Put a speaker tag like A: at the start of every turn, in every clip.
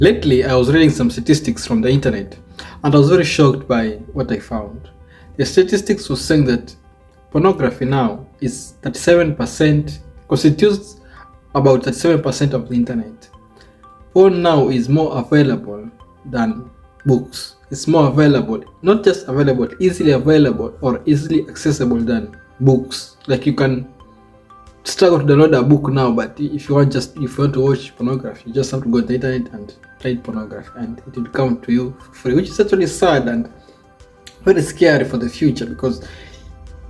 A: Lately, I was reading some statistics from the internet and I was very shocked by what I found. The statistics was saying that pornography now is 37%, constitutes about 37% of the internet. Porn now is more available than books. It's more available, not just available, easily available or easily accessible than books. Like you can struggle to download a book now, but if you want to watch pornography, you just have to go to the internet and write pornography, and it will come to you for free, which is actually sad and very scary for the future, because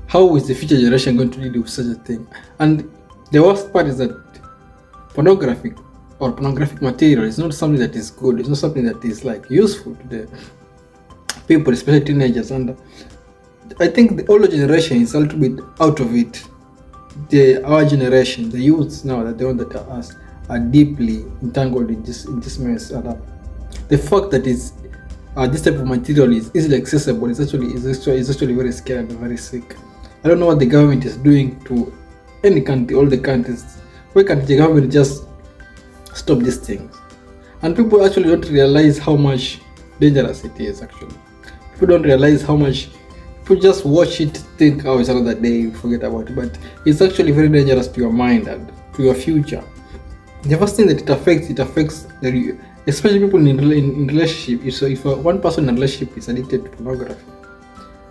A: how is the future generation going to deal with such a thing? And the worst part is that pornographic or pornographic material is not something that is good. It's not something that is like useful to the people, especially teenagers. And I think the older generation is a little bit out of it. Our generation, the youths now, that the one that are us, are deeply entangled in this mess. And the fact that is this type of material is easily accessible is actually very scary and very sick. I don't know what the government is doing to any country, all the countries. Why can't the government just stop these things? And people actually don't realize how much dangerous it is. Actually, people don't realize how much. People just watch it, think, oh, it's another day, forget about it. But it's actually very dangerous to your mind and to your future. The first thing that it affects especially people in relationship. So if one person in a relationship is addicted to pornography,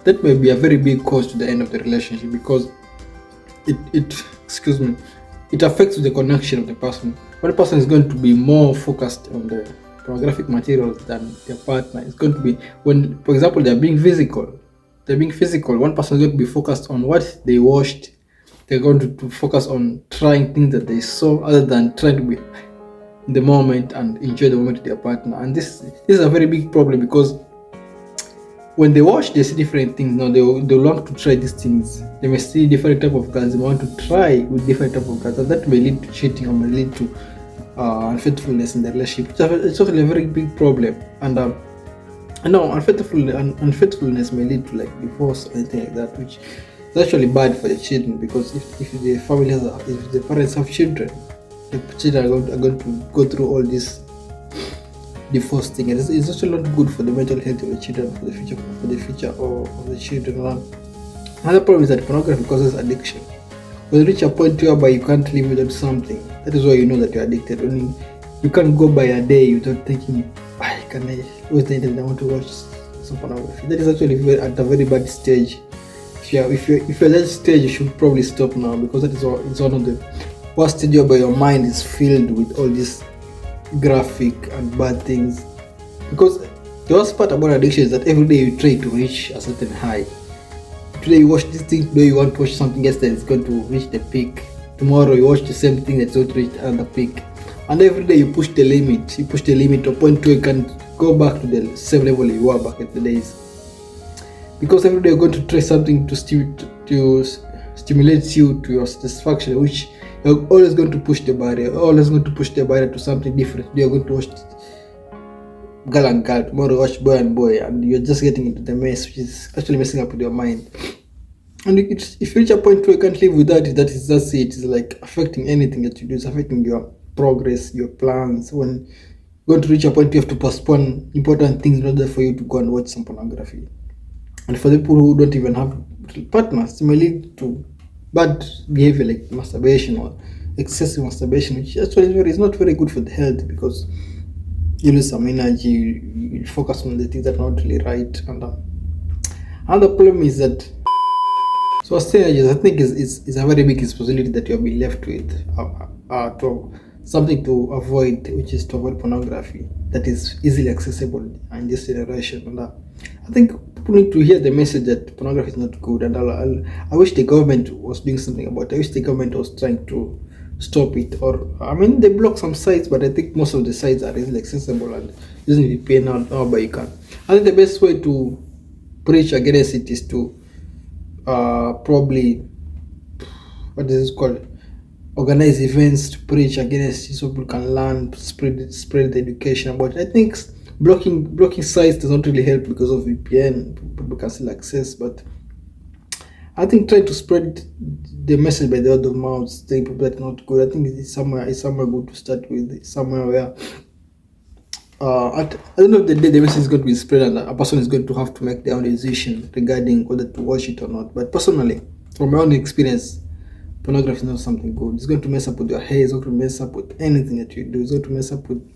A: that may be a very big cause to the end of the relationship, because it affects the connection of the person. One person is going to be more focused on the pornographic materials than their partner. It's going to be, when, for example, they're being physical, one person is going to be focused on what they watched. They're going to focus on trying things that they saw, other than trying to be in the moment and enjoy the moment with their partner. And this is a very big problem, because when they watch, they see different things. Now they want to try these things. They may see different type of girls. They want to try with different type of girls, and that may lead to cheating or may lead to unfaithfulness in the relationship. It's actually a very big problem. And unfaithfulness may lead to like divorce or anything like that, which is actually bad for the children, because if the family if the parents have children, the children are going to go through all this divorce thing, and it's actually not good for the mental health of the children, for the future of the children. Another problem is that pornography causes addiction. When you reach a point whereby you can't live without something, that is why you know that you're addicted. Only you can't go by a day without thinking, can I wait the internet? I want to watch some pornography. That is actually at a very bad stage. If you're at that stage, you should probably stop now, because it's one of the worst stage whereby your mind is filled with all these graphic and bad things. Because the worst part about addiction is that every day you try to reach a certain high. Today you watch this thing, today you want to watch something else that is going to reach the peak. Tomorrow you watch the same thing that's going to reach another peak. And every day you push the limit to a point where you can go back to the same level you were back at the days. Because every day you're going to try something to stimulate you to your satisfaction, which you're always going to push the barrier, to something different. You're going to watch girl and girl, tomorrow watch boy and boy, and you're just getting into the mess, which is actually messing up with your mind. And if you reach a point where you can't live without it, that's it. It's like affecting anything that you do. It's affecting your progress, your plans. When you're going to reach a point, you have to postpone important things in order for you to go and watch some pornography. And for the people who don't even have partners, it may lead to bad behavior like masturbation or excessive masturbation, which actually is not very good for the health, because you lose some energy, you focus on the things that are not really right. And another problem is that, so as teenagers, I think is a very big responsibility that you have been left with, to something to avoid, which is to avoid pornography that is easily accessible in this generation. And I think people need to hear the message that pornography is not good. And I wish the government was doing something about it. I wish the government was trying to stop it. Or they block some sites, but I think most of the sites are easily accessible and using VPN now, but you can. I think the best way to preach against it is to probably, what is it called, organize events to preach against it, so people can learn, spread the education about it. I think blocking sites does not really help, because of VPN people can still access, but I think trying to spread the message by the word of mouth, telling people that's not good, I think it's somewhere good to start with. It's somewhere where at the end of the day, the message is going to be spread, and a person is going to have to make their own decision regarding whether to watch it or not. But personally, from my own experience, pornography is not something good. It's going to mess up with your hair. It's going to mess up with anything that you do. It's going to mess up with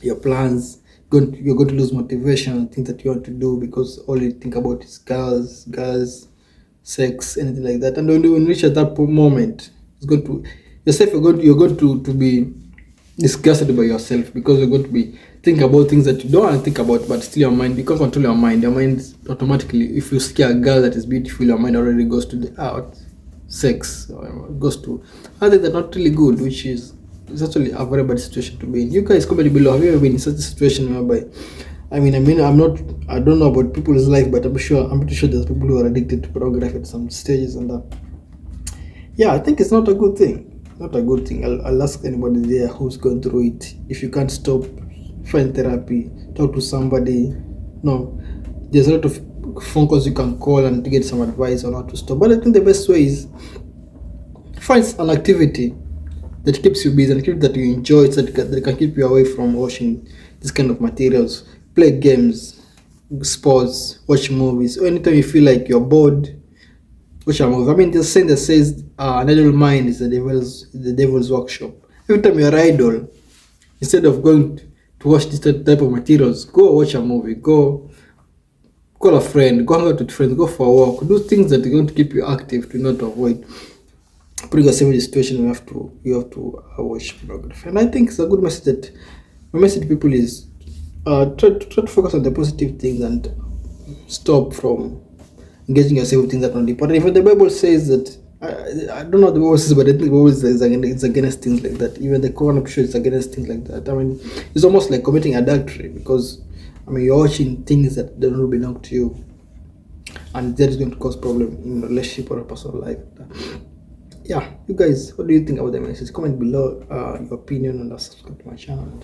A: your plans. You're going to lose motivation and things that you want to do because all you think about is girls, sex, anything like that. And when you reach at that moment, it's going to yourself. You're going to be disgusted by yourself because you're going to be thinking about things that you don't want to think about, but still your mind, you can't control your mind. Your mind automatically, if you see a girl that is beautiful, your mind already goes to the out sex, or goes to other that are not really good, which is it's actually a very bad situation to be in. You guys comment below, have you ever been in such a situation whereby I don't know about people's life, but I'm pretty sure there's people who are addicted to pornography at some stages, and yeah, I think it's not a good thing. Not a good thing. I'll ask anybody there who's going through it. If you can't stop, find therapy, talk to somebody. No, there's a lot of phone calls you can call and to get some advice on how to stop. But I think the best way is find an activity that keeps you busy and keep that you enjoy, so that can keep you away from watching this kind of materials. Play games, sports, watch movies. Or anytime you feel like you're bored, watch a movie. I mean, there's a saying that says an idle mind is the devil's workshop. Every time you're idle, instead of going to watch this type of materials, go watch a movie. Go call a friend. Go hang out with friends. Go for a walk. Do things that are going to keep you active to not avoid putting yourself in a situation you have to watch pornography. And I think it's a good message that my message to people is try to focus on the positive things and stop from engaging yourself with things that are not important. Even the Bible says that I don't know what the Bible says, but I think the Bible is against things like that. Even the Quran, I'm sure, is against things like that. I mean, it's almost like committing adultery because you're watching things that don't belong to you, and that is going to cause problem in a relationship or a personal life. Yeah, you guys, what do you think about the message? Comment below your opinion and subscribe to my channel.